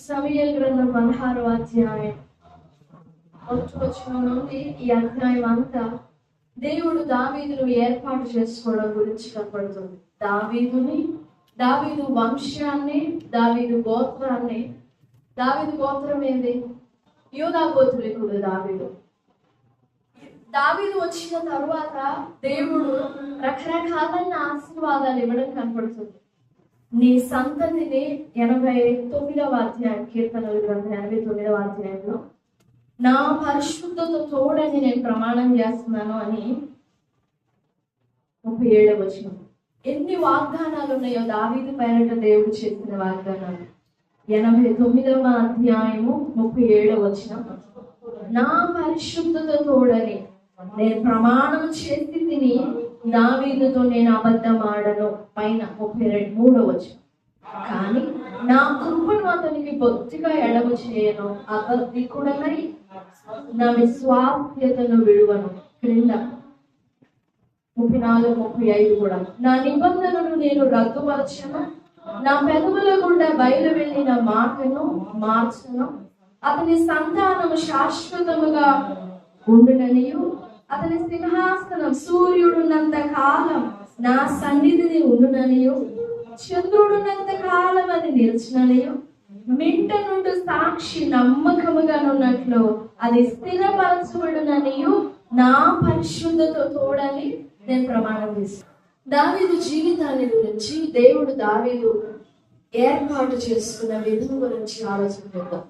సమూయేలు గ్రంథం 16వ అధ్యాయం 1వ వచనం నుండి ఈ అధ్యాయం అంతా దేవుడు దావీదును ఏర్పాటు చేసుకోవడం గురించి కనబడుతుంది. దావీదు వంశాన్ని, దావీదు గోత్రాన్ని. దావీదు గోత్రం ఏంది? యూదా గోత్రీకుడు దావీదు వచ్చిన తరువాత దేవుడు రకరకాలైన ఆశీర్వాదాలు ఇవ్వడం కనపడుతుంది. నీ సంతతిని 89వ అధ్యాయం, కీర్తనల గ్రంథం 89వ అధ్యాయంలో నా పరిశుద్ధత తోడని నేను ప్రమాణం చేస్తున్నాను అని 37వ వచనం. ఎన్ని వాగ్దానాలు ఉన్నాయో దావీదు పేరట దేవుడు చేసిన వాగ్దానాలు. 89వ అధ్యాయము 37వ వచనం. నా పరిశుద్ధత తోడని నేను ప్రమాణం చేసి తిని దావీదుతో నేను అబద్ధం ఆడను. పైన 33వ వచనం. కానీ నా కృపను అతనికి బొత్తిగా ఎడము చేయను, అబద్ధికుడనై నా విశ్వాస్యతను విడువను. క్రింద 34, 35 కూడా. నా నిబంధనను నేను రద్దుపరచను, నా పెదవుల గుండా బయలు వెళ్ళిన మాటను మార్చను. అతని సంతానము శాశ్వతముగా ఉండుననియు, అతని సింహాసనం సూర్యుడున్నంత కాలం నా సన్నిధిని ఉండుననియు, చంద్రుడున్నంత కాలం అది నిలిచిననియు, మింట నుండి సాక్షి నమ్మకముగానున్నట్లు అది స్థిరపరచబడుననియు నా పరిశుద్ధతో తోడని నేను ప్రమాణం చేస్తాను. దావీదు జీవితాన్ని గురించి, దేవుడు దావీదు ఏర్పాటు చేసుకున్న విధం గురించి ఆలోచన చేద్దాం.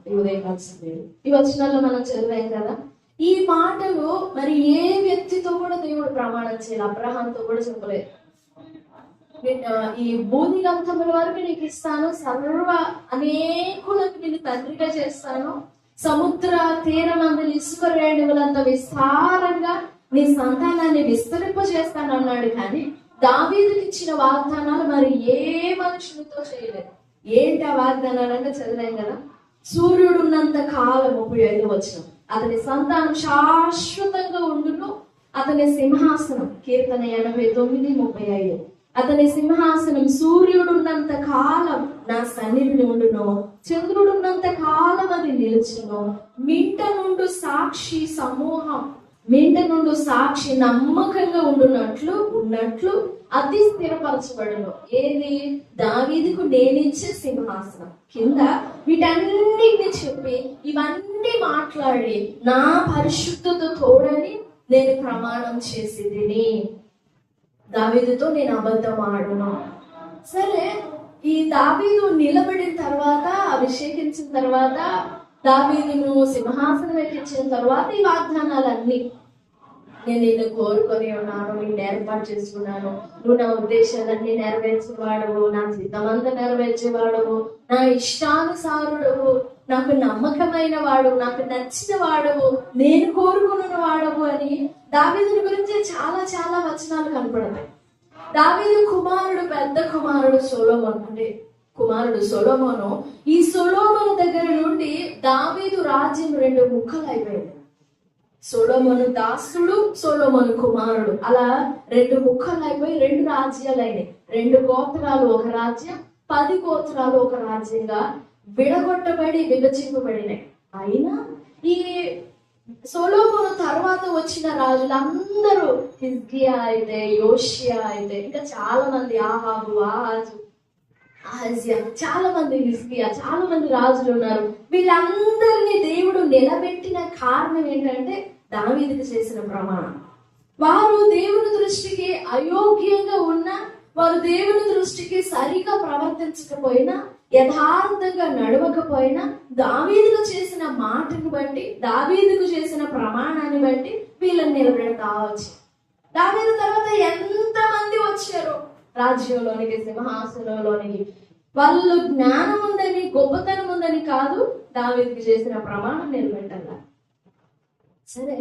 ఈ వచనాల్లో మనం చదివాం కదా. ఈ మాటలు మరి ఏ వ్యక్తితో కూడా దేవుడు ప్రమాణం చేయాలి. అబ్రహాంతో కూడా చెప్పలేదు. ఈ భూదిగంతముల వరకు నీకు ఇస్తాను, సర్వ అనేకులకు నేను తండ్రిగా చేస్తాను, సముద్ర తీరమందుని ఇసుక రేణువులంత విస్తారంగా నీ సంతానాన్ని విస్తరింపజేస్తాను అన్నాడు. కానీ దావీదుకి ఇచ్చిన వాగ్దానాలు మరి ఏ మనుషులతో చేయలేదు. ఏంటి ఆ వాగ్దానాలు అంటే చదివాం కదా. సూర్యుడు ఉన్నంత కాలం 35వ వచనం. అతని సంతానం శాశ్వతంగా ఉండును, అతని సింహాసనం. కీర్తన 89:35. అతని సింహాసనం సూర్యుడున్నంత కాలం నా సన్నిధిని ఉండును, చంద్రుడున్నంత కాలం అది నిలుచును. మింట నుండి సాక్షి సమూహం, మింట నుండి సాక్షి నమ్మకంగా ఉన్నట్లు అది స్థిరపరచబడును. ఏది? దావీదుకు నేనిచ్చే సింహాసనం. కింద వీటన్నిటిని చెప్పి ఇవన్నీ మాట్లాడి నా పరిశుద్ధత తోడని నేను ప్రమాణం చేసి తిని దావీదుతో నేను అబద్ధం ఆడను. సరే, ఈ దావీదు నిలబడిన తర్వాత, అభిషేకించిన తర్వాత, దావీదును సింహాసనం ఎక్కించిన తర్వాత ఈ వాగ్దానాలన్నీ, నేను నిన్ను కోరుకొని ఉన్నాను, నిన్ను ఏర్పాటు చేసుకున్నాను, నువ్వు నా ఉద్దేశాలన్నీ నెరవేర్చేవాడవు, నా చిత్తమంతా నెరవేర్చేవాడవు, నా ఇష్టానుసారుడవు, నాకు నమ్మకమైన వాడు, నాకు నచ్చిన వాడవు, నేను కోరుకున్న వాడవు అని దావీదుని గురించి చాలా చాలా వచనాలు కనపడతాయి. దావీదు కుమారుడు, పెద్ద కుమారుడు సొలొమోను. ఈ సొలొమోను దగ్గర నుండి దావీదు రాజ్యం 2 ముక్కలు అయిపోయింది. సొలొమోను దాసుడు, సొలొమోను కుమారుడు, అలా 2 ముక్కలు అయిపోయి 2 రాజ్యాలు అయినాయి. 2 గోత్రాలు ఒక రాజ్యం, 10 గోత్రాలు ఒక రాజ్యంగా విడగొట్టబడి విభజింపబడినాయి. అయినా ఈ సొలొమోను తర్వాత వచ్చిన రాజులందరూ, హిజ్కియా అయితే, యోషియా అయితే, ఇంకా చాలా మంది, ఆహాబు, ఆహాజు, అహజ్యా, చాలా మంది, హిజ్కియా, చాలా మంది రాజులు ఉన్నారు. వీళ్ళందరినీ దేవుడు నిలబెట్టిన కారణం ఏంటంటే దావీదుకు చేసిన ప్రమాణం. వారు దేవుని దృష్టికి అయోగ్యంగా ఉన్నా, వారు దేవుని దృష్టికి సరిగా ప్రవర్తించకపోయినా, యథార్థంగా నడవకపోయినా, దావీదుకు చేసిన మాటను బట్టి, దావీదుకు చేసిన ప్రమాణాన్ని బట్టి వీళ్ళని నిలబెడతా వచ్చి. దావీదు తర్వాత ఎంతమంది వచ్చారో రాజ్యంలోనికి, సింహాసనంలోనికి. వాళ్ళు జ్ఞానం ఉందని, గొప్పతనం ఉందని కాదు, దావీదుకు చేసిన ప్రమాణం నిలబెట్టాల. సరే,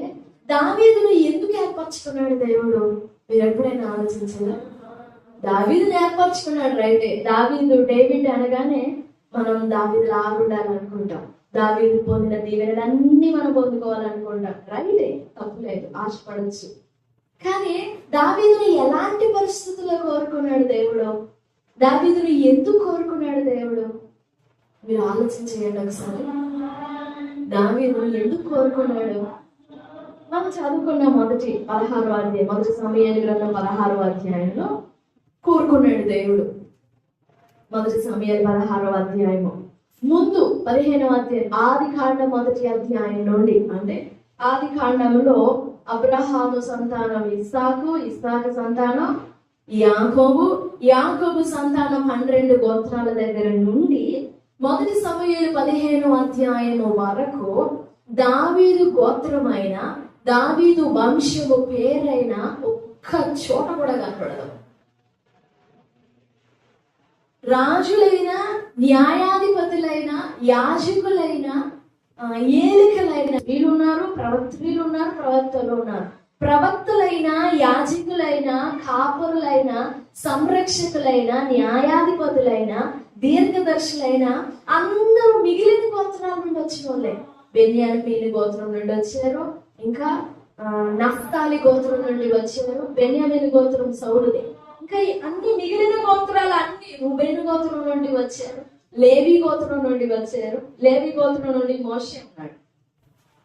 దావీదును ఎందుకు ఏర్పరచుకున్నాడు దేవుడు? మీరు ఎప్పుడైనా ఆలోచించారా? దావీదుని ఏర్పరచుకున్నాడు, రైటే. దావీదు, డేవిడ్ అనగానే మనం దావీదు లాగుండాలనుకుంటాం, దావీదు పొందిన దీవెనలన్నీ మనం పొందుకోవాలనుకుంటాం, రైటే, తప్పులేదు, ఆశపడచ్చు. కానీ దావీదుని ఎలాంటి పరిస్థితుల్లో కోరుకున్నాడు దేవుడు? దావీదుని ఎందుకు కోరుకున్నాడు దేవుడు? మీరు ఆలోచన చేయండి ఒకసారి. దావీదు ఎందుకు కోరుకున్నాడు? మనం చదువుకున్న మొదటి 16వ అధ్యాయం, మొదటి సమూయేలు గ్రంథం 16వ అధ్యాయంలో కోరుకున్నాడు దేవుడు. మొదటి సమూయేలు 16వ అధ్యాయము ముందు 15వ అధ్యాయం, ఆది కాండం మొదటి అధ్యాయం నుండి, అంటే ఆది కాండంలో అబ్రహాము సంతానం ఇస్సాకు, ఇస్సాకు సంతానం యాకోబు, యాకోబు సంతానం 12 గోత్రాల దగ్గర నుండి మొదటి సమూయేలు 15వ అధ్యాయము వరకు దావీదు గోత్రమైన, దావీదు వంశము పేరైన ఒక్క చోట కూడా కనపడదు. రాజులైన, న్యాయాధిపతులైన, యాజకులైన, ఏలికలైన వీళ్ళున్నారు, వీళ్ళున్నారు, ప్రవక్తలు ఉన్నారు. ప్రవక్తలైన, యాజకులైన, కాపురులైన, సంరక్షకులైన, న్యాయాధిపతులైన, దీర్ఘదర్శులైన అందరూ మిగిలిన గోత్రాల నుండి వచ్చిన వాళ్ళే. బెన్యామీను గోత్రం నుండి వచ్చారు, ఇంకా నఫ్తాలి గోత్రం నుండి వచ్చారు. బెన్యామీను గోత్రం సౌలుది. ఇంకా అన్ని మిగిలిన గోత్రాలు అన్ని రూబేను గోత్రం నుండి వచ్చారు, లేవి గోత్రం నుండి వచ్చారు. లేవి గోత్రం నుండి మోషే ఉన్నాడు.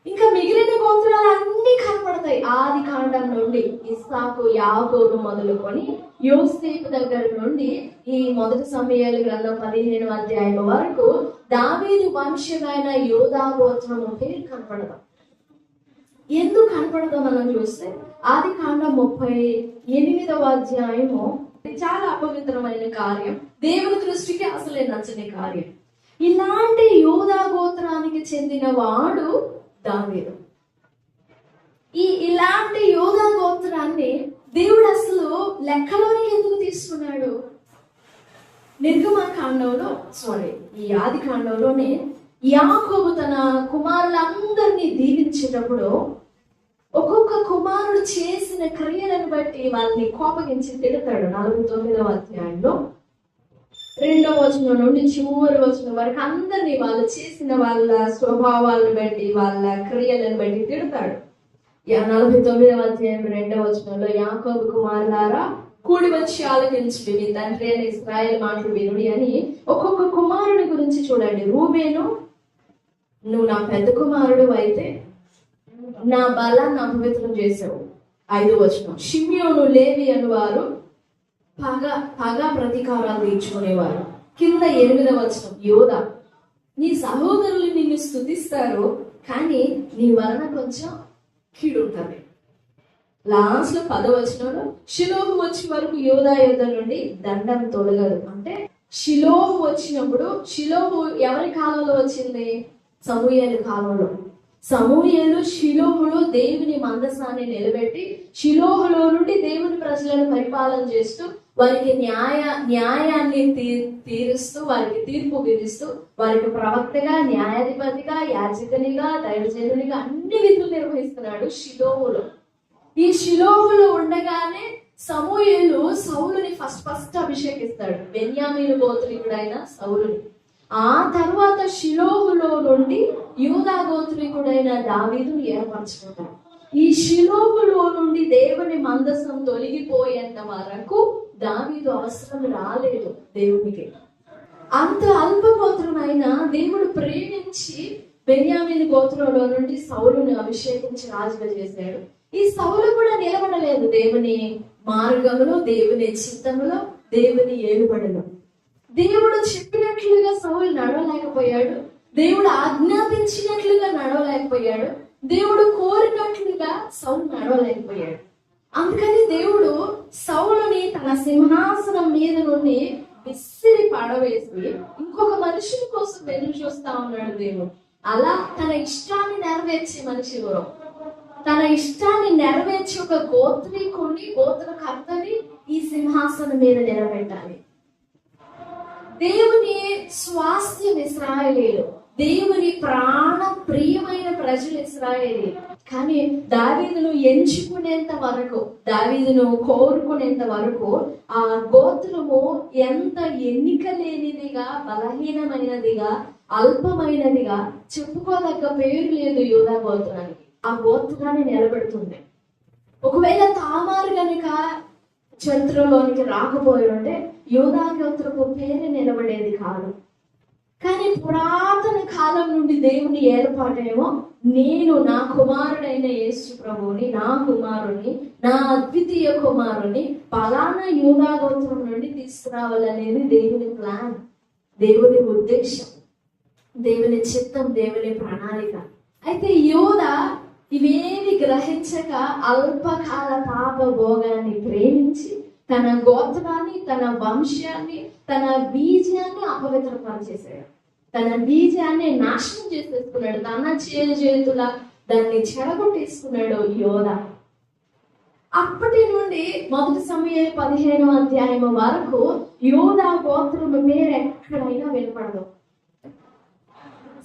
ఇంకా మిగిలిన గోత్రాలు అన్ని కనపడతాయి. ఆది కాండం నుండి ఇస్సాకు, యాకోబు మొదలుకొని యోసేపు దగ్గర నుండి ఈ మొదటి సమూయేలు గ్రంథం 15వ అధ్యాయం వరకు దావీదు వంశమైన యోధా గోత్రము పేరు కనపడదు. ఎందుకు కనపడదో మనం చూస్తే ఆది కాండం 38వ అధ్యాయము చాలా అపవిత్రమైన కార్యం, దేవుని దృష్టికి అసలే నచ్చని కార్యం. ఇలాంటి యోధా గోత్రానికి చెందిన వాడు దావీదు. ఇలాంటి యోధా గోత్రాన్ని దేవుడు అసలు లెక్కలోనికి ఎందుకు తీసుకున్నాడు? నిర్గమకాండంలో ఈ ఆది కాండంలోనే యాకోబు తన కుమారులందరినీ దీవించేటప్పుడు ఒక్కొక్క కుమారుడు చేసిన క్రియలను బట్టి వాళ్ళని కోపగించి తిడతాడు. 49వ అధ్యాయంలో 2వ వచనం నుండి చివరి వచనం వరకు అందరినీ వాళ్ళు చేసిన వాళ్ళ స్వభావాలను బట్టి, వాళ్ళ క్రియలను బట్టి తిడతాడు. 49వ అధ్యాయం 2వ వచనంలో యాకోబు కుమారులారా కూడి వచ్చి ఆలకించుడి, మీ తండ్రి అయిన ఇశ్రాయేలు మాటలు వినుడి అని ఒక్కొక్క కుమారుడి గురించి చూడండి. రూబేను, నువ్వు నా పెద్ద కుమారుడు అయితే నా బలాన్ని అపవిత్రం చేసావు. 5వ వచనం. షిమ్యోను, లేవి అను వారు పగ ప్రతీకారాలు తీర్చుకునేవారు. కింద 8వ వచనం. యోధా, నీ సహోదరులు నిన్ను స్తుతిస్తారు, కానీ నీ వలన కొంచెం కీడు ఉంటుంది. లాస్ట్ లో 10వ వచనంలో షిలోహు వచ్చే వరకు యోధా యుద్ధ నుండి దండం తొలగదు. అంటే షిలోహు వచ్చినప్పుడు, షిలోహు ఎవరి కాలంలో వచ్చింది? సమూయేలు కాలంలో. సమూయేలు షిలోహులో దేవుని మందసాన్ని నిలబెట్టి షిలోహులో నుండి దేవుని ప్రజలను పరిపాలన చేస్తూ వారికి న్యాయాన్ని తీరుస్తూ, వారికి తీర్పు విధిస్తూ, వారికి ప్రవక్తగా, న్యాయాధిపతిగా, యాజకునిగా, దైవజనునిగా అన్ని విధులు నిర్వహిస్తున్నాడు షిలోహులో. ఈ షిలోహులో ఉండగానే సమూయేలు సౌలుని ఫస్ట్ అభిషేకిస్తాడు, బెన్యామీను గోత్రీకుడైన సౌలుని. ఆ తర్వాత షిలోహులో నుండి యూదా గోత్రీకుడైన దావీదును ఏర్పరచుకుంటాడు. ఈ షిలోహులో నుండి దేవుని మందసం తొలగిపోయేంత వరకు దావీదు అవసరం రాలేదు దేవునికి. అంత అల్ప గోత్రమైన దేవుడు ప్రేమించి బెన్యామీను గోత్రంలో నుండి సౌలుని అభిషేకించి రాజుగా చేశాడు. ఈ సౌలు కూడా నిలబడలేదు దేవుని మార్గంలో, దేవుని చిత్తంలో, దేవుని ఏలుబడిలో. దేవుడు చెప్పినట్లుగా సౌలు నడవలేకపోయాడు, దేవుడు ఆజ్ఞాపించినట్లుగా నడవలేకపోయాడు, దేవుడు కోరినట్లుగా సౌలు నడవలేకపోయాడు. అందుకని దేవుడు సౌలుని తన సింహాసనం మీద నుండి విసిరి పడవేసి ఇంకొక మనుషుని కోసం ఎదురు చూస్తా ఉన్నాడు దేవుడు. అలా తన ఇష్టాన్ని నెరవేర్చే మనిషి ఎవరో, తన ఇష్టాన్ని నెరవేర్చి ఒక గోత్రీకుని, గోత్రకర్తని ఈ సింహాసనం మీద నిలబెట్టాలి. దేవుని స్వాస్థ్యం ఇశ్రాయేలీయులు, దేవుని ప్రాణ ప్రియమైన ప్రజలు ఇశ్రాయేలీయులు. కానీ దావీదును ఎంచుకునేంత వరకు, దావీదును కోరుకునేంత వరకు ఆ గోత్రము ఎంత ఎన్నిక లేనిదిగా, బలహీనమైనదిగా, అల్పమైనదిగా, చెప్పుకోదగ్గ పేరు లేదు యూదా గోత్రానికి. ఆ గోత్రాన్ని నిలబెడుతుంది. ఒకవేళ తామారు గనుక చరిత్రలోనికి రాకపోయి ఉంటే యూదా గోత్రపు పేరు నిలబడేది కాదు. కానీ పురాతన కాలం నుండి దేవుని ఏర్పాటేమో, నేను నా కుమారుడైన యేసు ప్రభువుని, నా కుమారుని, నా అద్వితీయ కుమారుని పలానా యూదా గోత్రం నుండి తీసుకురావాలనేది దేవుని ప్లాన్, దేవుని ఉద్దేశం, దేవుని చిత్తం, దేవుని ప్రణాళిక. అయితే యోధా ఇవేవి గ్రహించక అల్పకాల పాప భోగాన్ని ప్రేమించి తన గోత్రాన్ని, తన వంశాన్ని, తన బీజాన్ని అపవిత్రపరిచేసాడు. తన బీజాన్ని నాశనం చేసేసుకున్నాడు. తన చేతుల దాన్ని చెడగొట్టేసుకున్నాడు యోధా. అప్పటి నుండి 1 సమూయేలు 15వ అధ్యాయం వరకు యోధా గోత్రం పేరు ఎక్కడైనా వినపడదు.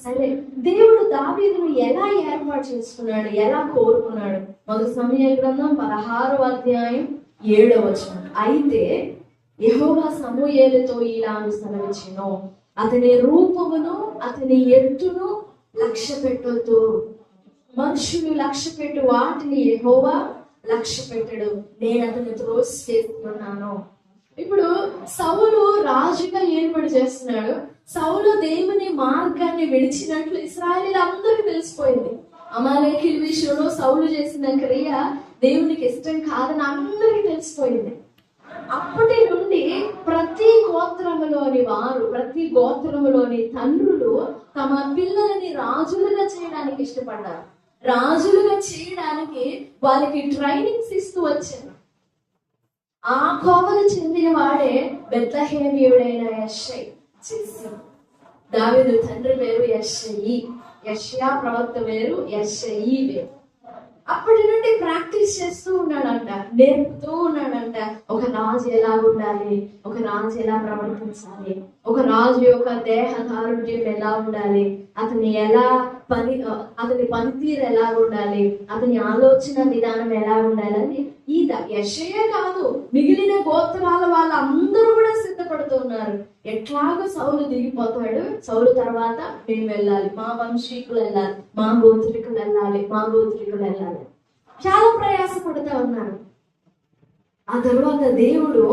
సరే, దేవుడు దావీదును ఎలా ఏర్పాటు చేసుకున్నాడు, ఎలా కోరుకున్నాడు? 1 సమూయేలు గ్రంథం 16వ అధ్యాయం 7వ వచనం. అయితే యెహోవా సమూయేలుతో ఇలాను సెలవిచ్చెను, అతని రూపమును అతని ఎత్తును లక్ష్య పెట్టొద్దు. మనుషులు లక్ష్య పెట్టు వాటిని యెహోవా లక్ష్య పెట్టడు. నేను అతన్ని త్రోసి చేస్తున్నాను. ఇప్పుడు సౌలు రాజుగా ఏర్పాటు చేస్తున్నాడు. సౌలు దేవుని మార్గాన్ని విడిచినట్లు ఇశ్రాయేలీయులందరికీ తెలిసిపోయింది. అమాలేకీయుల విషయంలో సౌలు చేసిన క్రియ దేవునికి ఇష్టం కాదని అందరికీ తెలిసిపోయింది. అప్పటి నుండి ప్రతి గోత్రములోని వారు, ప్రతి గోత్రములోని తండ్రులు తమ పిల్లలని రాజులుగా చేయడానికి ఇష్టపడ్డారు. రాజులుగా చేయడానికి వారికి ట్రైనింగ్స్ ఇస్తూ వచ్చారు. ఆ కోవకు చెందిన వాడే బెత్లెహేమీయుడైన యెషై. దావీదు తండ్రి పేరు యెషయి, యెషయా ప్రవక్త పేరు యెషయి వేరు. అప్పటి నుండి ప్రాక్టీస్ చేస్తూ ఉన్నాడంట, నేర్పుతూ ఉన్నాడంట. ఒక రాజు ఎలా ఉండాలి, ఒక రాజు ఎలా ప్రవర్తించాలి, ఒక రాజు యొక్క దేహ దారుఢ్యం ఎలా ఉండాలి, అతని పనితీరు ఎలా ఉండాలి, అతని ఆలోచన విధానం ఎలా ఉండాలని ఈ యెషయే కాదు, మిగిలిన గోత్రాల వాళ్ళందరూ కూడా సిద్ధపడుతున్నారు. ఎట్లాగో సౌలు దిగిపోతాడు, సౌలు తర్వాత మేము వెళ్ళాలి, మా వంశీకులు వెళ్ళాలి, మా గోత్రికులు వెళ్ళాలి. చాలా ప్రయాసపడుతూ ఉన్నారు. ఆ తర్వాత దేవుడు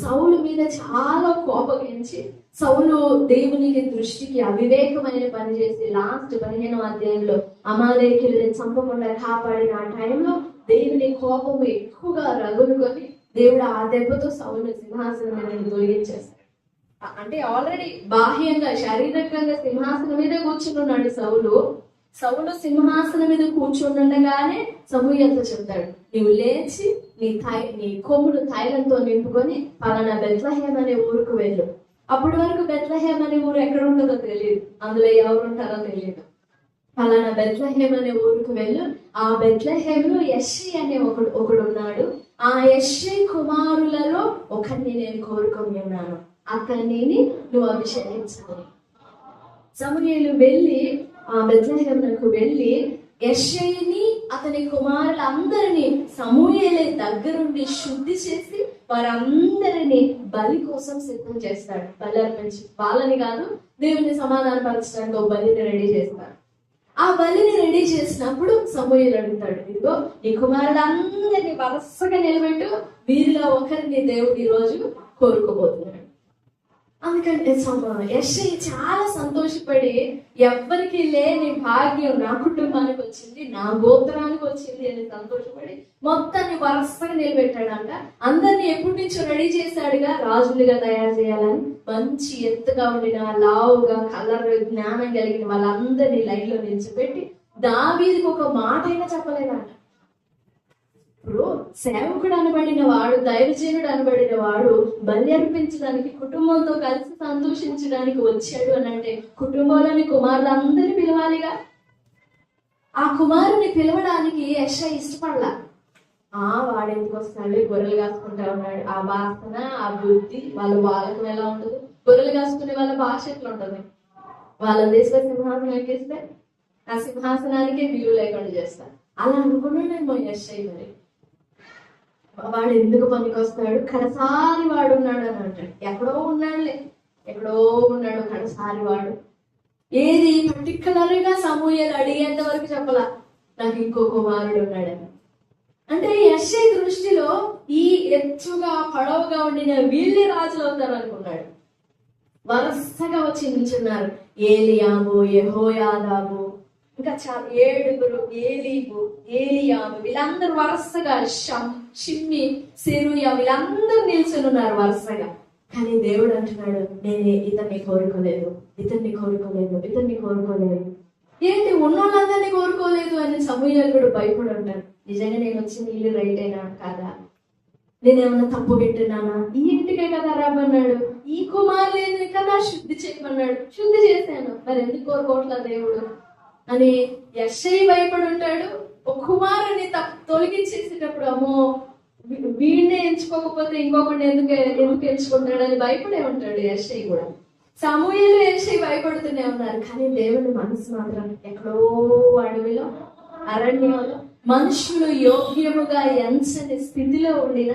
సౌలు మీద చాలా కోపగించి, సౌలు దేవునికి దృష్టికి అవివేకమైన పని చేసి లాస్ట్ 15వ అధ్యాయంలో అమాలేకీయులను చంపకుండా కాపాడిన ఆ టైంలో దేవుని కోపము ఎక్కువగా రగులుకొని దేవుడు ఆ దెబ్బతో సౌలు సింహాసనం మీద తొలగించేస్తాడు. అంటే ఆల్రెడీ బాహ్యంగా శారీరకంగా సింహాసనం మీద కూర్చున్నాడు సౌలు సింహాసనం మీద కూర్చుండగానే సమూయేలుతో చెప్తాడు, నీవు లేచి నీ కొమ్మును తైలంతో నింపుకొని పలానా బెత్లెహేమ్ అనే ఊరుకు వెళ్ళు. అప్పటి వరకు బెత్లెహేమ్ అనే ఊరు ఎక్కడ ఉంటుందో తెలియదు, అందులో ఎవరు ఉంటారో తెలియదు. పలానా బెత్లెహేమ్ అనే ఊరుకు వెళ్ళు. ఆ బెత్లెహేములో యెషై అనే ఒకడు ఉన్నాడు. ఆ యెషై కుమారులలో ఒకరిని నేను కోరుకొని ఉన్నాను, అతన్ని నువ్వు అభిషేకించాలి. సమూయేలు వెళ్ళి ఆ బెత్లెహేమునకు వెళ్ళి యెషయిని అతని కుమారులందరినీ సమూయేలే దగ్గరుండి శుద్ధి చేసి వారందరినీ బలి కోసం సిద్ధం చేస్తాడు. బలి అర్పించి, వాళ్ళని కాదు, దేవుని సమాధానపరచడానికి ఒక బలిని రెడీ చేస్తాడు. ఆ బలిని రెడీ చేసినప్పుడు సమూయేలు అడుగుతాడు, ఇదిగో నీ కుమారులందరినీ వరుసగా నిలబెట్టు, వీరిలో ఒకరిని దేవుడు ఈ రోజు కోరుకోబోతున్నాడు. అందుకంటే యెషై చాలా సంతోషపడి, ఎవ్వరికి లేని భాగ్యం నా కుటుంబానికి వచ్చింది, నా గోత్రానికి వచ్చింది అని సంతోషపడి మొత్తాన్ని వరుసగా నిలబెట్టాడంట. అందరినీ ఎప్పటి నుంచో రెడీ చేశాడుగా, రాజులుగా తయారు చేయాలని. మంచి ఎత్తుగా ఉండిన, లావుగా, కలర్ జ్ఞానం కలిగిన వాళ్ళందరినీ లైన్ లో నిలిచిపెట్టి దావీదుకు ఒక మాట అయినా చెప్పలేదంట. ఇప్పుడు సేవకుడు అనబడిన వాడు, దైవజనుడు అనబడిన వాడు బలి అర్పించడానికి, కుటుంబంతో కలిసి సంతోషించడానికి వచ్చాడు అని అంటే కుటుంబంలోని కుమారులందరినీ పిలవాలిగా. ఆ కుమారుని పిలవడానికి యెషై ఇష్టపడలా. వాడు ఎందుకు వస్తాడు, గొర్రెలు కాసుకుంటా ఉన్నాడు. ఆ వాసన, ఆ బుద్ధి వాళ్ళకు ఎలా ఉంటుంది? గొర్రెలు కాసుకునే వాళ్ళ భాష ఎట్లా ఉంటుంది? వాళ్ళని తీసుకొని సింహాసనం ఎక్కిస్తే ఆ సింహాసనానికే విలువ లేకుండా చేస్తారు. అలా అనుకున్నాడేమో యెషై. మరి వాడు ఎందుకు పనికి వస్తాడు, కడసారి వాడు ఉన్నాడు అని అంటాడు. ఎక్కడో ఉన్నాడు కడసారి వాడు. ఏది పర్టికులర్ గా సమూయేలు అడిగేంత వరకు చెప్పలా, నాకు ఇంకో కుమారుడు ఉన్నాడని. అంటే యెషై దృష్టిలో ఈ ఎత్తుగా పొడవుగా ఉండిన వీళ్ళే రాజులు అవుతారు అనుకున్నాడు. వరుసగా వచ్చి నిల్చున్నారు. ఏలియాబు, యెహోయాదాబు, ఇంకా ఏడుగురు, ఏలియాబు, వీళ్ళందరూ వరుసగా, షిమ్మి, సెరూయా, వీళ్ళందరూ నిల్చుని ఉన్నారు వరుసగా. కానీ దేవుడు అంటున్నాడు, నేను ఇతన్ని కోరుకోలేదు. ఏంటి ఉన్నోళ్ళందరినీ కోరుకోలేదు అని సమూయేలు కూడా భయపడి ఉంటాడు. నిజంగా నేను వచ్చిన ఇల్లు రైట్ అయినా కాదా, నేనేమన్నా తప్పు పెట్టినానా, ఈ ఇంటికే కదా రమ్మన్నాడు, ఈ కుమారులేని కదా శుద్ధి చేయమన్నాడు, శుద్ధి చేశాను, మరి ఎందుకు కోరుకోవట్లేదు దేవుడు అని యెషై భయపడి ఉంటాడు. ఒక కుమారుని తొలగించేసేటప్పుడు అమ్మో వీడినే ఎంచుకోకపోతే ఇంకొకటి ఎందుకు ఎంచుకుంటాడని భయపడే ఉంటాడు యెషై కూడా. సమూయేలు, యెషై భయపడుతూనే ఉన్నారు. కానీ దేవుని మనసు మాత్రం ఎక్కడో అడవిలో, అరణ్యంలో, మనుషులు యోగ్యముగా ఎంచని స్థితిలో ఉండిన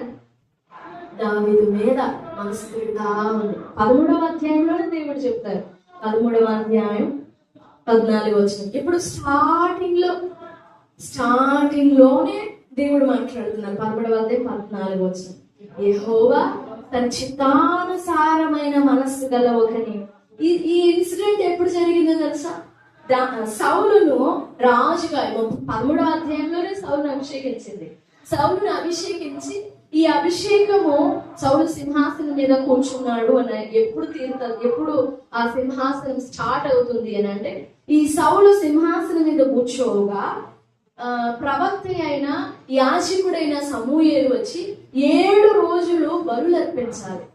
దావీదు మీద మనసు తిరుగుతా ఉంది. 13వ అధ్యాయంలోనే దేవుడు చెప్తారు. 13వ అధ్యాయం 14 వచనం. ఇప్పుడు స్టార్టింగ్ లోనే దేవుడు మాట్లాడుతున్నారు. 13వ అధ్యాయం 14 వచనం. యెహోవా తన చిత్తానుసారమైన మనస్సు గల ఒకని. ఈ ఇన్సిడెంట్ ఎప్పుడు జరిగిందో తెలుసా? సౌలును రాజుగా 13వ అధ్యాయంలోనే సౌలును అభిషేకించింది. సౌలును అభిషేకించి ఈ అభిషేకము సౌలు సింహాసనం మీద కూర్చున్నాడు అని ఎప్పుడు తీరుతుంది, ఎప్పుడు ఆ సింహాసనం స్టార్ట్ అవుతుంది అని అంటే, ఈ సౌలు సింహాసనం మీద కూర్చోగా ప్రవక్త అయిన యాజకుడైన సమూయేలు వచ్చి 7 రోజులు బలులు అర్పించాలి.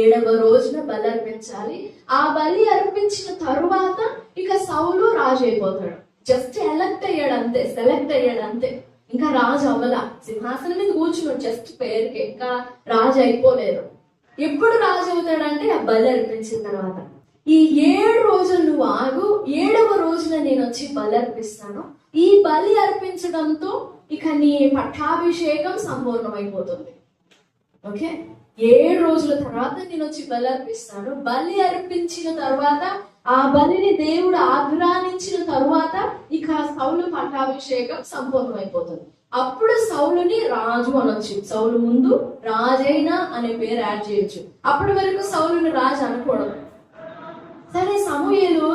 7వ రోజున బలి అర్పించాలి. ఆ బలి అర్పించిన తరువాత ఇక సౌలు రాజు అయిపోతాడు. జస్ట్ సెలెక్ట్ అయ్యాడు అంతే. ఇంకా రాజు అవ్వల, సింహాసనం మీద కూర్చున్నాడు జస్ట్ పేరుకే, ఇంకా రాజు అయిపోలేదు. ఎప్పుడు రాజు అవుతాడంటే ఆ బలి అర్పించిన తర్వాత. ఈ 7 రోజులు నువ్వు ఆగు, 7వ రోజున నేను వచ్చి బలి అర్పిస్తాను. ఈ బలి అర్పించడంతో ఇక నీ పట్టాభిషేకం సంపూర్ణమైపోతుంది. ఓకే, 7 రోజుల తర్వాత నేను వచ్చి బలి అర్పిస్తాను. బలి అర్పించిన తర్వాత, ఆ బలిని దేవుడు ఆగ్రానించిన తరువాత ఇక సౌలు పట్టాభిషేకం సంపూర్ణమైపోతుంది. అప్పుడు సౌలుని రాజు అనొచ్చు. సౌలు ముందు రాజైనా అనే పేరు యాడ్ చేయొచ్చు. అప్పటి వరకు సౌలుని రాజు అనకూడదు. సరే, సమూయేలు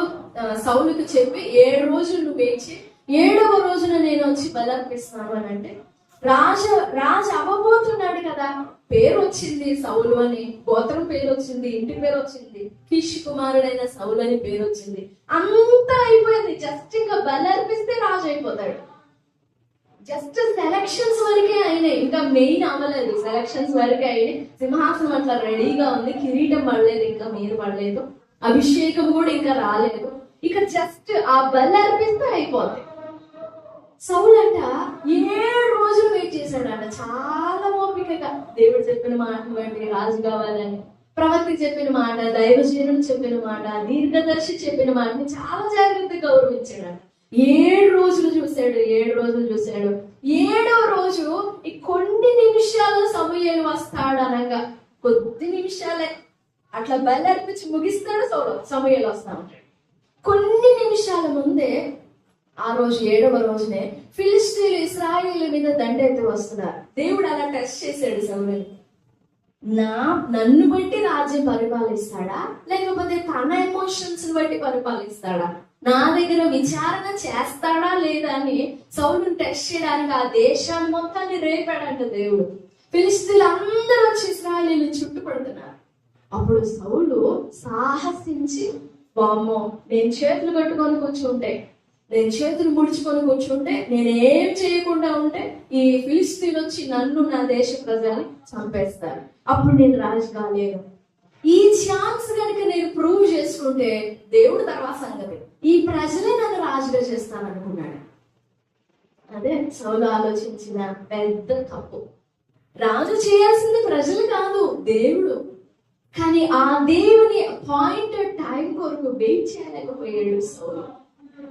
సౌలుకి చెప్పి 7 రోజులు నువ్వు వేచి 7వ రోజున నేను వచ్చి బలి అర్పిస్తాను అని అంటే, రాజు అవ్వబోతున్నాడు కదా. పేరు వచ్చింది సౌలు అని, గోత్రం పేరు వచ్చింది, ఇంటి పేరు వచ్చింది, కీషు కుమారుడైన సౌలు అని పేరు వచ్చింది. అంతా అయిపోయింది. జస్ట్ ఇంకా బలి అర్పిస్తే రాజు అయిపోతాడు. జస్ట్ సెలక్షన్స్ వరకే అయినాయి, ఇంకా మెయిన్ అవ్వలేదు. సెలక్షన్స్ వరకే అయినాయి. సింహాసనం అట్లా రెడీగా ఉంది, కిరీటం పడలేదు, ఇంకా మీరు పడలేదు, అభిషేకం కూడా ఇంకా రాలేదు. ఇక జస్ట్ ఆ బలి అర్పిస్తే అయిపోతుంది. సౌలు అంట 7 రోజులు వెయిట్ చేశాడంట, చాలా ఓపికగా. దేవుడు చెప్పిన మాట బట్టి రాజు కావాలని, ప్రవక్త చెప్పిన మాట, దైవజనుడు చెప్పిన మాట, దీర్ఘదర్శి చెప్పిన మాటని చాలా జాగ్రత్తగా గౌరవించాడంట. 7 రోజులు చూశాడు. 7వ రోజు ఈ కొన్ని నిమిషాల్లో సమూయేలు వస్తాడు అనగా, కొద్ది నిమిషాలే అట్లా బలి అర్పించి ముగిస్తాడు సమూయేలు వస్తా ఉంటాడు. కొన్ని నిమిషాల ముందే ఆ రోజు 7వ రోజునే ఫిలిష్తీయులు ఇశ్రాయేలు మీద దండెత్తి వస్తున్నారు. దేవుడు అలా టెస్ట్ చేశాడు సౌలుని. నన్ను బట్టి రాజ్యం పరిపాలిస్తాడా, లేకపోతే తన ఎమోషన్స్ బట్టి పరిపాలిస్తాడా, నా దగ్గర విచారణ చేస్తాడా లేదా అని సౌలుని టెస్ట్ చేయడానికి ఆ దేశాన్ని మొత్తాన్ని రేపాడంట దేవుడు. ఫిలిష్తీయులు అందరూ వచ్చి ఇశ్రాయేలు చుట్టుపడుతున్నారు. అప్పుడు సౌలు సాహసించి, వామ్మో, నేను చేతులు కట్టుకొని కూర్చుంటే, నేను చేతులు ముడుచుకొని కూర్చుంటే, నేనేం చేయకుండా ఉంటే ఈ ఫిలిష్తీయులు వచ్చి నన్ను, నా దేశ ప్రజల్ని చంపేస్తారు. అప్పుడు నేను రాజు కాలేను. ఈ ఛాన్స్ కనుక నేను ప్రూవ్ చేసుకుంటే దేవుడు తర్వాత సంగతి, ఈ ప్రజలే నన్ను రాజుగా చేస్తాననుకున్నాడు. అదే సౌలు ఆలోచించిన పెద్ద తప్పు. రాజు చేయాల్సింది ప్రజలు కాదు, దేవుడు. కానీ ఆ దేవుని అపాయింటెడ్ టైం కొరకు వెయిట్ చేయలేకపోయాడు సౌలు.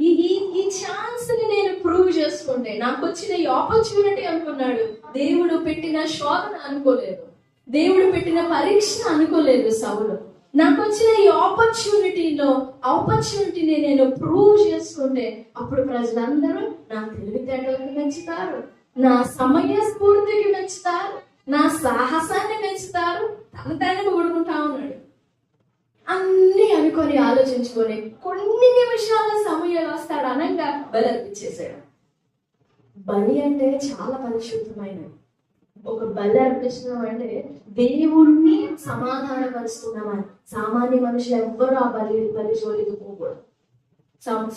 ఈ ఛాన్స్ ని నేను ప్రూవ్ చేసుకుంటే, నాకు వచ్చిన ఈ ఆపర్చునిటీ అనుకున్నాడు. దేవుడు పెట్టిన శోధన అనుకోలేదు, దేవుడు పెట్టిన పరీక్ష అనుకోలేదు సౌలు. నాకు వచ్చిన ఈ ఆపర్చునిటీని నేను ప్రూవ్ చేసుకుంటే, అప్పుడు ప్రజలందరూ నా తెలివితేటలకు మెచ్చుతారు, నా సమయ స్ఫూర్తికి మెచ్చుతారు, నా సాహసాన్ని మెచ్చుతారు. తన పొగుడుకుంటా ఉన్నాడు. అన్ని అనుకొని ఆలోచించుకొని కొన్ని నిమిషాల సమయాలు వస్తాడు అనగా బలి అర్పించేశాడు. బలి అంటే చాలా పరిశుద్ధమైనది. ఒక బలి అర్పించడం అంటే దేవుణ్ణి సమాధానపరుస్తున్నామని. సామాన్య మనుషులు ఎవ్వరు ఆ బలి జోలికి పోకూడదు.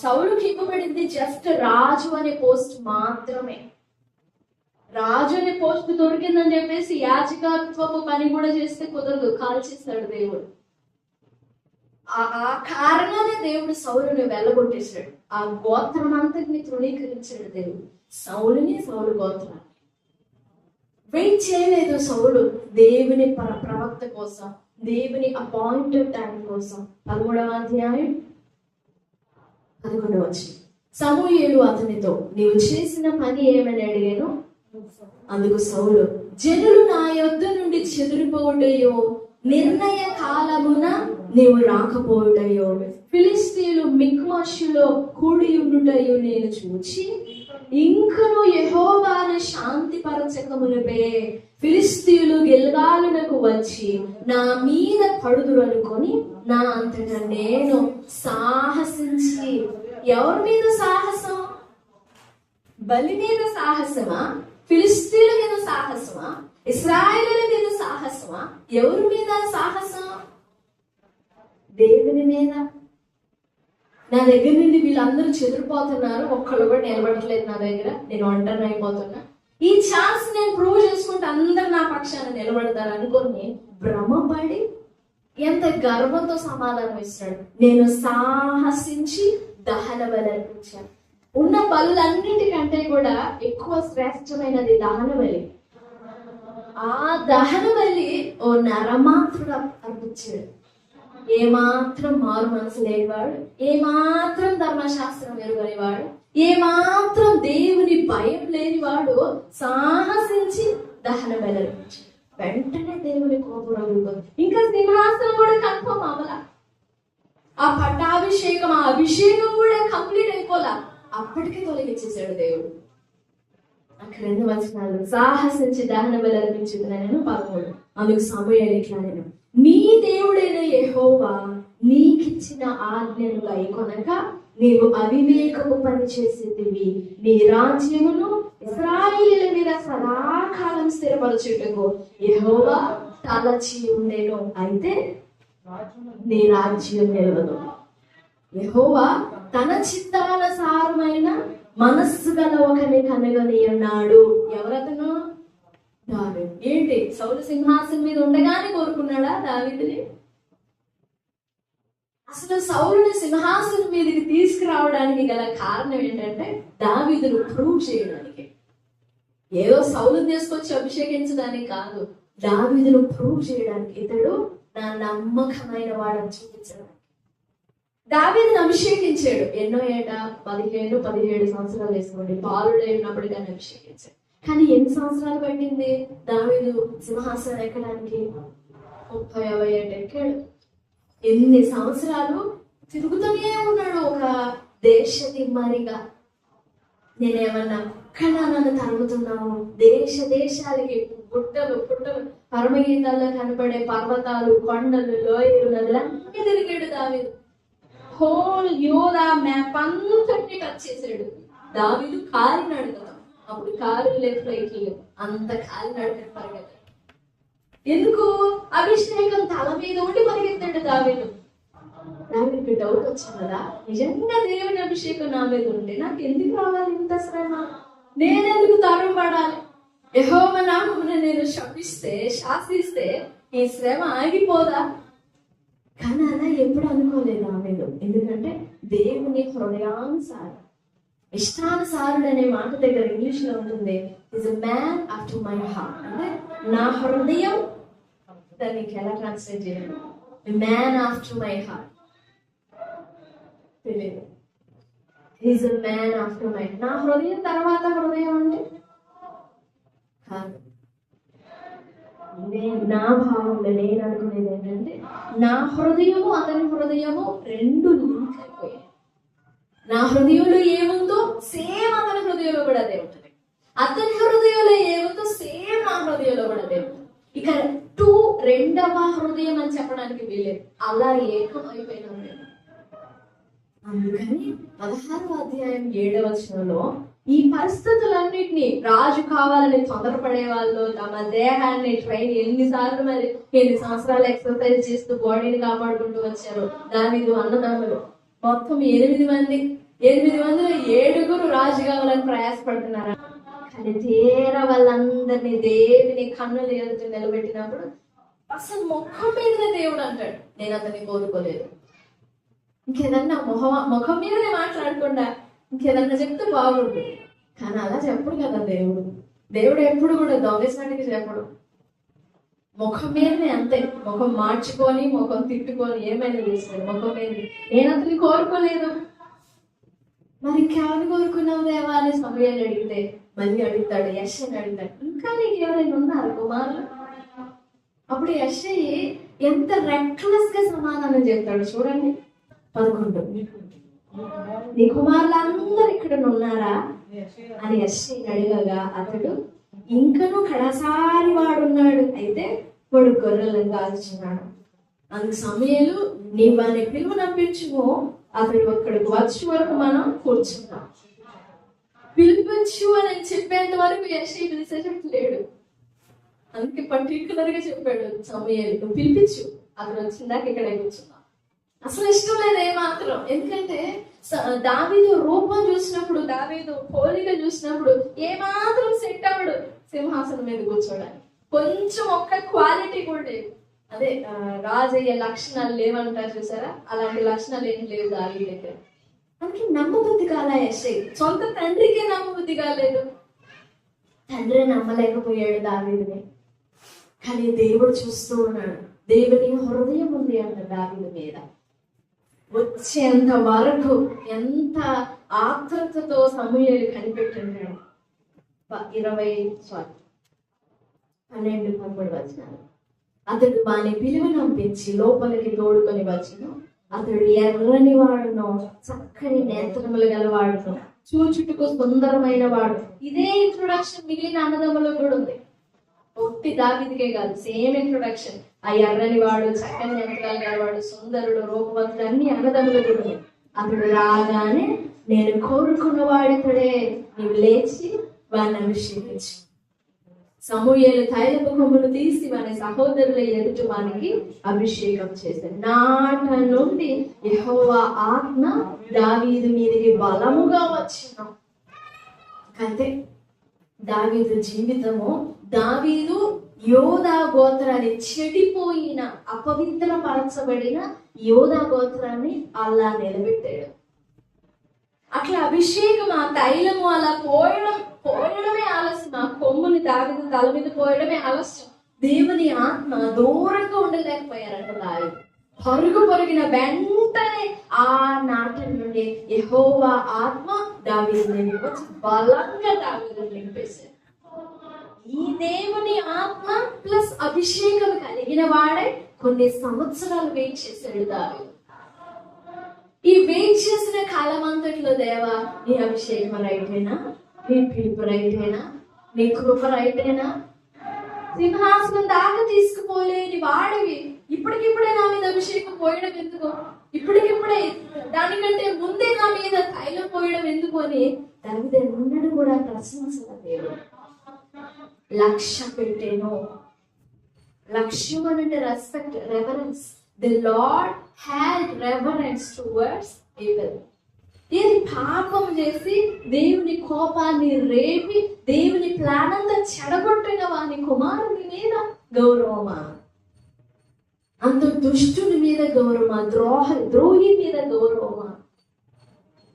సౌలుకి ఇవ్వబడింది జస్ట్ రాజు అనే పోస్ట్ మాత్రమే. రాజు అనే పోస్ట్ దొరికిందని చెప్పేసి యాజకత్వపు పని కూడా చేస్తే కుదరదు, కాల్చేస్తాడు దేవుడు. ఆ కారణాన్ని దేవుడు సౌలుని వెళ్ళగొట్టేశాడు. ఆ గోత్రం అంతటిని తృణీకరించాడు దేవుడు సౌలుని, సౌలు గోత్రాన్ని. వెయిట్ చేయలేదు సౌలు దేవుని ప్రవక్త కోసం, దేవుని అపాయింటెడ్ టైం కోసం. 13వ అధ్యాయం 11వ వచనం. సమూయేలు అతనితో, నీవు చేసిన పని ఏమని అడిగాను. అందుకు సౌలు, జనులు నా యొద్ద నుండి చెదిరిపోవుటయో, నిర్ణయ కాలమున నీవు రాకపోవుటయో, ఫిలిస్తీయులు మిక్మషులో కూడి ఉండుటయో నేను చూచి, ఇంకను యెహోవాను శాంతిపరచకమునుపే ఫిలిస్తీయులు గిల్గాలునకు వచ్చి నా మీద పడుదురు అనుకొని నా అంతటా నేను సాహసించి. ఎవరి మీద సాహసం? బలి మీద సాహసమా? ఫిలిస్తీయుల మీద సాహసమా? ఇశ్రాయేలుల మీద సాహసమా? ఎవరి మీద సాహసం? దేవుని మీద. నా దగ్గర నుండి వీళ్ళందరూ చెదిరిపోతున్నారు, ఒక్కళ్ళు కూడా నిలబడట్లేదు నా దగ్గర, నేను ఒంటరి అయిపోతున్నా. ఈ ఛాన్స్ నేను ప్రూవ్ చేసుకుంటే అందరు నా పక్షాన నిలబడతారు అనుకొని భ్రమపడి ఎంత గర్వంతో సమాధానం ఇస్తాడు. నేను సాహసించి దహన బలి అర్పించాను. ఉన్న బలులన్నిటికంటే కూడా ఎక్కువ శ్రేష్టమైనది దహన బలి. ఆ దహన బలి ఓ నరమాత్రుడు అర్పించాడు. ఏమాత్రం మారు మనసు లేనివాడు, ఏమాత్రం ధర్మశాస్త్రం ఎరుగనివాడు, ఏమాత్రం దేవుని భయం లేనివాడు సాహసించి దహన బలి అర్పించాడు. వెంటనే దేవుని కోపం. ఇంకా సింహాసనం కూడా కన్ఫర్మ్ అవ్వలా. ఆ పట్టాభిషేకం, ఆ అభిషేకం కూడా కంప్లీట్ అయిపోలా. అప్పటికే తొలగించేశాడు దేవుడు. అక్కడ 2 వచనాలు, సాహసించి దహన బలి అర్పించుతున్నాను 13. అందుకు సమూయేలు ఇట్లా, నేను నీ దేవుడైన యెహోవా నీకిచ్చిన ఆజ్ఞను గైకొనక నీవు అవివేకపు పని చేసేదివి. నీ రాజ్యమును ఇశ్రాయేలు మీద సదాకాలం స్థిరపరచుటకు యెహోవా తలచి ఉండెను, అయితే నీ రాజ్యం నిలవదు. యెహోవా తన చిత్తానుసారమైన మనస్సు గల ఒకని కనుగొని అన్నాడు. ఎవరతను? దావీదు. ఏంటి, సౌలు సింహాసనం మీద ఉండగానే కోరుకున్నాడా దావీదుని? అసలు సౌలుని సింహాసనం మీదకి తీసుకురావడానికి గల కారణం ఏంటంటే దావీదును ప్రూవ్ చేయడానికి. ఏదో సౌలుని తీసుకొచ్చి అభిషేకించడానికి కాదు, దావీదును ప్రూవ్ చేయడానికి. ఇతడు నా నమ్మకమైన వాడని చూపించడానికి దావీదును అభిషేకించాడు. ఎన్నో ఏట 15-17 సంవత్సరాలు వేసుకోండి, బాలుడై ఉన్నప్పటికీ అభిషేకించాడు. కానీ ఎన్ని సంవత్సరాలు పట్టింది దావీదు సింహాసనం ఎక్కడానికి? 30-50 ఏట ఎక్కాడు. ఎన్ని సంవత్సరాలు తిరుగుతూనే ఉన్నాడు ఒక దేశ దిమ్మరిగా. నేనేమన్నా ఎక్కడ నన్ను తరుగుతున్నావు? దేశాలకి పుట్టలు పరమగీతాల్లో కనపడే పర్వతాలు, కొండలు, లోయలు, నదులన్నీ తిరిగాడు దావీదు. హోల్ యోధా మ్యాప్ అంతటిని టచ్ చేశాడు. దావీదు కాలినాడు కదా, అప్పుడు కారు లేదు, ఫ్లైట్లు లేవు, అంత కాలినాడు పరిగెత్తాడు. ఎందుకు? అభిషేకం తల మీద ఉండి పరిగెత్తాడు దావీదు. దావీదుకి డౌట్ వచ్చింది కదా, నిజంగా దేవుని అభిషేకం నా మీద ఉంటే నాకు ఎందుకు రావాలి ఇంత శ్రమ? నేనెందుకు తరం పడాలి? యెహోవా నామమున నేను శాసిస్తే ఈ శ్రమ ఆగిపోదా? కానీ అలా ఎప్పుడు అనుకోలేదు దావీదు. ఎందుకంటే దేవుని హృదయానుసారం, ఇష్టానుసారుడు అనే మాట దగ్గర ఇంగ్లీష్ లో ఉంటుంది, is a man after my heart. అంటే నా హృదయం, దానికి ఎలా ట్రాన్స్లేట్ చేయాలి? మ్యాన్ ఆఫ్టర్ మై హార్ట్ తెలియదు. Is a man after my, నా హృదయం తర్వాత హృదయం అంటే కాదు. నా భావంలో నేను అనుకునేది ఏంటంటే నా హృదయము అతని హృదయము రెండు లింక్ అయిపోయాయి. నా హృదయంలో ఏముందో సేమ్ అతని హృదయంలో కూడా అదే ఉంటుంది, అతని హృదయంలో ఏముందో సేమ్ నా హృదయంలో కూడా అదే ఉంటుంది. ఇక 2 రెండవ హృదయం అని చెప్పడానికి వీలేదు. అలా ఏకం అయిపోయినాం మేము. అందుకని 16వ అధ్యాయం 7వ వచనంలో ఈ పరిస్థితులన్నిటినీ, రాజు కావాలని తొందరపడే వాళ్ళు తమ దేహాన్ని ఎన్ని సంవత్సరాలు ఎక్సర్సైజ్ చేస్తూ బాడీని కాపాడుకుంటూ వచ్చారు. దావీదు అన్నదమ్ములు మొత్తం 8 మంది. 8 మందిలో 7 రాజు కావాలని ప్రయాసపడుతున్నారు. కానీ తీరా వాళ్ళందరినీ దేవుని కన్నులు ఎదుట నిలబెట్టినప్పుడు అసలు ముఖం మీదనే దేవుడు అంటాడు, నేను అతన్ని కోరుకోలేదు. ఇంకేదన్నా ముఖం మీదనే మాట్లాడకుండా ఇంకేదన్నా చెప్తే బాగుండు. కానీ అలా చెప్పడు కదా దేవుడు. దేవుడు ఎప్పుడు కూడా దొంగసానికి చెప్పడు. ముఖం మీదనే అంతే. ముఖం మార్చుకొని, ముఖం తిట్టుకొని ఏమైనా చేస్తాడు. ముఖం మీద నేను అతన్ని కోరుకోలేదు, మరి ఇంకెవరిని కోరుకున్నావు దేవా అని సమయాన్ని అడిగితే మళ్ళీ అడుగుతాడు, యెషయని అడుగుతాడు, ఇంకా నీకు ఎవరైనా ఉన్నారు కుమారులు? అప్పుడు యెషయి ఎంత రెక్లెస్ గా సమాధానం చెప్తాడు చూడండి. 11 నీ కుమారులందరూ ఇక్కడ ఉన్నారా అని యెషయి అడగగా అతడు ఇంకనూ కడసారి వాడున్నాడు, అయితే వాడు గొర్రెలను కాల్చున్నాడు. అందుకు సమూయేలు నీవు వాని పిలువ నంపించుకో, అతడు అక్కడికి వచ్చే వరకు మనం కూర్చున్నాం. పిలిపించు అని చెప్పేంత వరకు యెషయి పిలిచేటట్లేడు. అందుకే పర్టికులర్ గా చెప్పాడు సమూయేలు, నువ్వు పిలిపించు, అతను వచ్చిందాక ఇక్కడ కూర్చున్నాం. అసలు ఇష్టం లేదు ఏమాత్రం. ఎందుకంటే దావీదు రూపం చూసినప్పుడు, దావీదు పోలిక చూసినప్పుడు ఏమాత్రం సెట్ అవ్వడు సింహాసనం మీద కూర్చోడానికి. కొంచెం ఒక్క క్వాలిటీ కూడా లేదు. అదే రాజయ్య లక్షణాలు లేవంటారు చూసారా, అలాంటి లక్షణాలు ఏం లేవు దావీదు దగ్గర. అందుకే నమ్మబుద్ధి కాలా యెషయి. సొంత తండ్రికే నమ్మబుద్ధి కాలేదు. తండ్రి నమ్మలేకపోయాడు దావీదుని. కానీ దేవుడు చూస్తూ ఉన్నాడు. దేవుని హృదయం ఉంది అంట దావీదు మీద. వచ్చేంత వరకు ఎంత ఆత్రతతో సమూయేలు కనిపెట్టినాడు. 12-13 వచనాలు. అతడు వాని పిలువ నంపించి లోపలికి తోడుకొని వచ్చును. అతడు ఎర్రని వాడును, చక్కని నేత్రములు గలవాడును, చూచుటకు సుందరమైన వాడు. ఇదే ఇంట్రొడక్షన్ మిగిలిన అన్నదమ్ములో కూడా ఉంది. ఒట్టి దావీదుకే కాదు, సేమ్ ఇంట్రొడక్షన్. ఆ ఎర్రని వాడు, చక్కని నేత్రాలు గలవాడు, సుందరుడు, రూపవంతుడు అన్ని అన్నదమ్ములు కూడా ఉంది. అతడు రాగానే నేను కోరుకున్న వాడితడే, నీవు లేచి వాడిని అభిషేకించు. సమూయేలు తైలపు కొమ్మును తీసి వాని సహోదరుల ఎదుట వానికి అభిషేకం చేశాడు. నాట నుండి యెహోవా ఆత్మ దావీదు మీదకి బలముగా వచ్చిన. అంతే దావీదు జీవితము. దావీదు యోధా గోత్రాన్ని, చెడిపోయిన అపవిత్రపరచబడిన యోధా గోత్రాన్ని అలా నిలబెట్టాడు. అట్లా అభిషేకం, ఆ తైలము అలా పోయడమే ఆలస్యం. ఆ కొమ్ముని దావీదు తల మీద పోయడమే ఆలస్యం. దేవుని ఆత్మ దూరంగా ఉండలేకపోయారంట దావీదు. పరుగిన వెంటనే ఆ నాటి నుండి యెహోవా ఆత్మ దావీదు వచ్చి బలంగా దావీదు నింపేశాడు. ఈ దేవుని ఆత్మ ప్లస్ అభిషేకం కలిగిన వాడే కొన్ని సంవత్సరాలు వెయిట్ చేశాడు దావీదు. ఈ వెయిట్ చేసిన కాలం అంతట్లో దేవా నీ అభిషేకం రైటేనా, నీ పిలుపు రైటేనా, నీ కృప రైటేనా? సింహాసనం దాకా తీసుకుపోలేని వాడివి ఇప్పటికిప్పుడే నా మీద అభిషేకం పోయడం ఎందుకు? ఇప్పటికిప్పుడే దానికంటే ముందే నా మీద తైలం పోయడం ఎందుకు అని దావీదు ఎన్నడూ కూడా ప్రశంసల దేవుడు. లక్ష్య పెట్టేను. లక్ష్యం అంటే respect, reverence. The lord had reverence towards people. ఏది పాపం చేసి దేవుని కోపాన్ని రేపి దేవుని ప్లాన్ అంతా చెడగొట్టిన వాని కుమారుని మీద గౌరవమా? అంత దుష్టుని మీద గౌరవమా? ద్రోహి మీద గౌరవమా?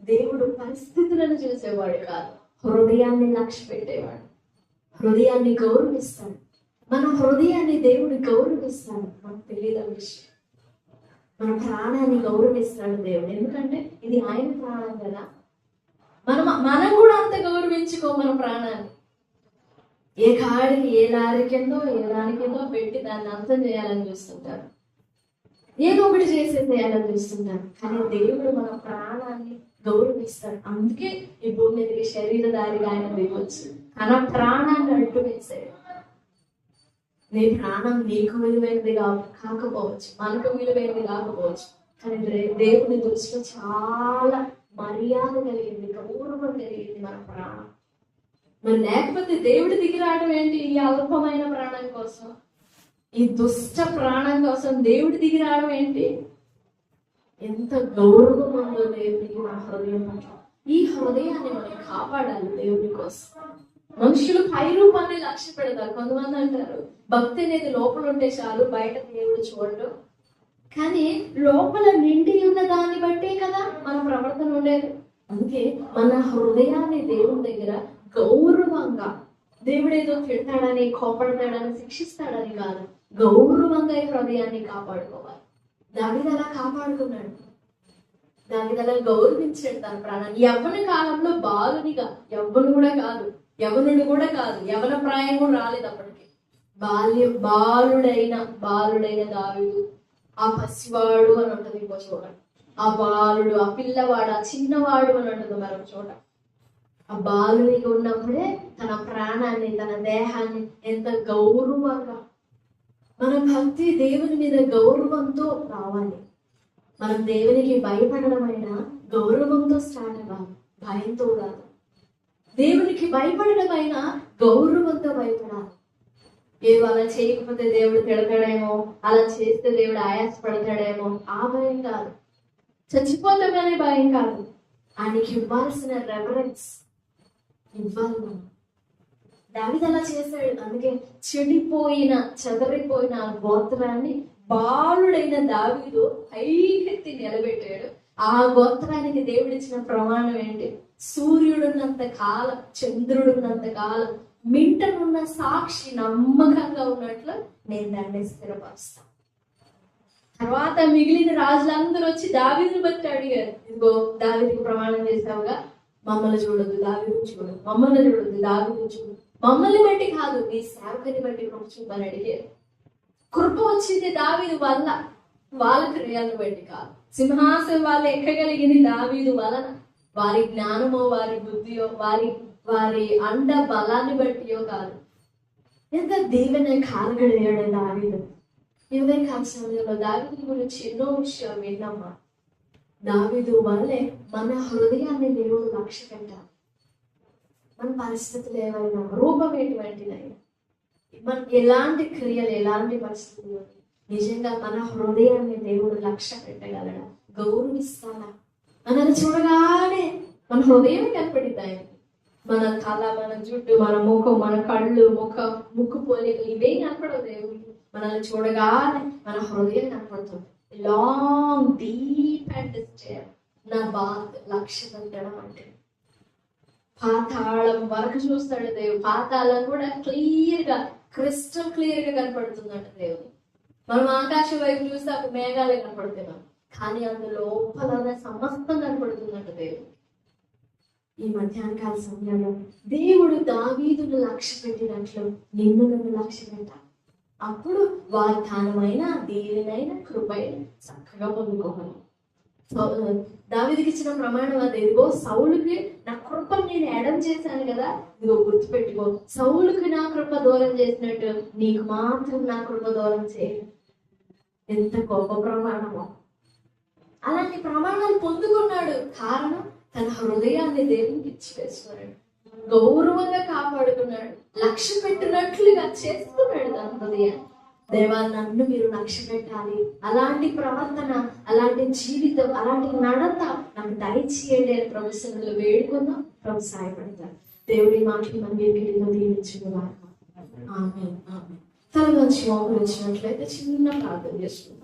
దేవుడు పరిస్థితులను చూసేవాడు కాదు, హృదయాన్ని లక్ష్య పెట్టేవాడు. హృదయాన్ని గౌరవిస్తాడు. మన హృదయాన్ని దేవుడు గౌరవిస్తాడు. మనకు తెలియదు విషయం. మన ప్రాణాన్ని గౌరవిస్తాడు దేవుడు. ఎందుకంటే ఇది ఆయన ప్రాణం కదా. మనం కూడా అంత గౌరవించుకో మన ప్రాణాన్ని. ఏ కాడికి ఏ లారికిందో ఏ దానికిందో పెట్టి దాన్ని అంతం చేయాలని చూస్తుంటారు, ఏదో ఒకటి చేసేసేయాలని చూస్తుంటారు. కానీ దేవుడు మన ప్రాణాన్ని గౌరవిస్తాడు. అందుకే ఈ భూమి మీదకి శరీరధారిగా ఆయన దిగొచ్చు. తన ప్రాణాన్ని అడ్డు వేశాడు. నీ ప్రాణం నీకు విలువైనది కాకపోవచ్చు, మనకు విలువైనది కాకపోవచ్చు, కానీ దేవుని దృష్టిలో చాలా మర్యాద కలిగింది, గౌరవం కలిగింది మన ప్రాణం. మరి లేకపోతే దేవుడి దిగి రావడం ఏంటి? ఈ అల్పమైన ప్రాణం కోసం, ఈ దుష్ట ప్రాణం కోసం దేవుడి దిగి రావడం ఏంటి? ఎంత గౌరవం ఉందో దేవుడికి మన హృదయం పట్ల. ఈ హృదయాన్ని మనం కాపాడాలి దేవుడి కోసం. మనుషులు పై రూపాన్ని లక్ష్య పెడతారు. కొంతమంది అంటారు భక్తి అనేది లోపల ఉంటే చాలు, బయట దేవుడు చూడడు. కానీ లోపల నిండి ఉన్న దాన్ని బట్టే కదా మన ప్రవర్తన ఉండేది. అందుకే మన హృదయాన్ని దేవుని దగ్గర గౌరవంగా, దేవుడేదో తిడతాడని, కోపడతాడని, శిక్షిస్తాడని కాదు, గౌరవంగా ఈ హృదయాన్ని కాపాడుకోవాలి. దావీదు అలా కాపాడుకున్నాడు. దావీదు అలా గౌరవించాడు తన ప్రాణాన్ని. యవ్వన కాలంలో బాలునిగా, యవ్వనుడు కూడా కాదు, యవ్వన ప్రాయం కూడా రాలేదు అప్పటికి. బాలుడైన దావీదు, ఆ పసివాడు అని ఉంటుంది ఇంకో చోట, ఆ బాలుడు, ఆ పిల్లవాడు, ఆ చిన్నవాడు అని ఉంటుంది మరొక చోట. ఆ బాలునిగా ఉన్నప్పుడే తన ప్రాణాన్ని, తన దేహాన్ని ఎంత గౌరవంగా, మన భక్తి దేవుని మీద గౌరవంతో రావాలి. మనం దేవునికి భయపడడమైనా గౌరవంతో స్టార్ట్ అవ్వాలి, భయంతో కాదు. దేవునికి భయపడడమైనా గౌరవంతో భయపడాలి. ఏదో అలా చేయకపోతే దేవుడు తిడతాడేమో, అలా చేస్తే దేవుడు ఆయాసపడతాడేమో, ఆ భయం కాదు. చచ్చిపోతామనే భయం కాదు. ఆయనకి ఇవ్వాల్సిన రెఫరెన్స్ ఇవ్వాలి మనం. దావీదు అలా చేశాడు. అందుకే చెదరిపోయిన ఆ గోత్రాన్ని బాలుడైన దావీదు పైకెత్తి నిలబెట్టాడు. ఆ గోత్రానికి దేవుడిచ్చిన ప్రమాణం ఏంటి? సూర్యుడున్నంత కాలం, చంద్రుడున్నంత కాలం, మింటనున్న సాక్షి నమ్మకంగా ఉన్నట్లు నేను దాన్ని స్థిరపరుస్తాను. తర్వాత మిగిలిన రాజులందరూ వచ్చి దావీదుని బట్టి అడిగారు, ఇదిగో దావీదుకు ప్రమాణం చేసావుగా, మమ్మల్ని చూడదు, దావీదుని చూడు, మమ్మల్ని చూడదు, దావీదుని చూడు, మమ్మల్ని బట్టి కాదు, నీ సేవకుని బట్టి కృప చూపని అడిగారు. కృప వచ్చింది దావీదు వల్ల, వాళ్ళ క్రియలను బట్టి కాదు. సింహాసనం వాళ్ళు ఎక్కగలిగింది దావీదు వలన. వారి జ్ఞానమో, వారి బుద్ధియో, వారి అండ బలాన్ని బట్టియో కాదు. ఎంత దీవెన కాలగడిగాడు దావీదు. ఇవే కాల సమయంలో దావీదు గురించి ఎన్నో విషయాలు విన్నామా. దావీదు వల్లే మన హృదయాన్ని దేవుడు లక్ష్య పెట్టాలి. మన పరిస్థితులు ఏవైనా, రూపం ఎటువంటిదైనా, మన ఎలాంటి క్రియలు, ఎలాంటి పరిస్థితులు, నిజంగా మన హృదయాన్ని దేవుడు లక్ష్య పెట్టగలడా, గౌరవిస్తాడా? మనల్ని చూడగానే మన హృదయం కనపడిద్దాయి. మన తల, మన జుట్టు, మన ముఖం, మన కళ్ళు, ముక్కు పోలికలు ఇవేం కనపడవు దేవుడికి. మనల్ని చూడగానే మన హృదయం కనపడుతుంది. లాంగ్ డీప్ అండ్ స్టేర్ నా బాత్ లక్ష్య పెట్టడం అంటే పాతాళం వరకు చూస్తాడు దేవుడు. పాతాళం కూడా క్రిస్టల్ క్లియర్ గా కనపడుతుందంట దేవుడు. మనం ఆకాశం వైపు చూస్తే అప్పుడు మేఘాలే కనపడుతున్నాం, కానీ అందులో లోపల సమస్తం కనపడుతుందంట దేవుడు. ఈ మధ్యాహ్న కాల సమయంలో దేవుడు దావీదును లక్ష్య పెట్టినట్లు నిన్ను నన్ను లక్ష్య పెట్టాలి. అప్పుడు వాగ్దానమైన, దీవెనైన, కృపైన చక్కగా పొందుకోవాలి. దావీదుకి ఇచ్చిన ప్రమాణం అది. ఇదిగో సౌలుకి నా కృపను నేను ఎడం చేశాను కదా, ఇదిగో గుర్తుపెట్టుకో, సౌలుకి నా కృప దూరం చేసినట్టు నీకు మాత్రం నా కృప దూరం చేయను. ఎంత గొప్ప ప్రమాణమో! అలాంటి ప్రమాణాలు పొందుకున్నాడు. కారణం తన హృదయాన్ని దేవునికి ఇచ్చి వేసుకున్నాడు, గౌరవంగా కాపాడుకున్నాడు, లక్ష్య పెట్టినట్లుగా చేసుకున్నాడు తన హృదయాన్ని. దేవా, నన్ను మీరు లక్ష్య పెట్టాలి, అలాంటి ప్రవర్తన, అలాంటి జీవితం, అలాంటి నడత నాకు దయచేయండి అని ప్రభుత్వంలో వేడుకుందాం. ప్రభు సహాయపడతారు. దేవుడి మాటలు మన వీరిలో దీవించుకున్నారు. ఆమేన్, ఆమేన్. తల వంచి మోకరించినట్లయితే చిన్న ప్రార్థన చేసుకుందాం.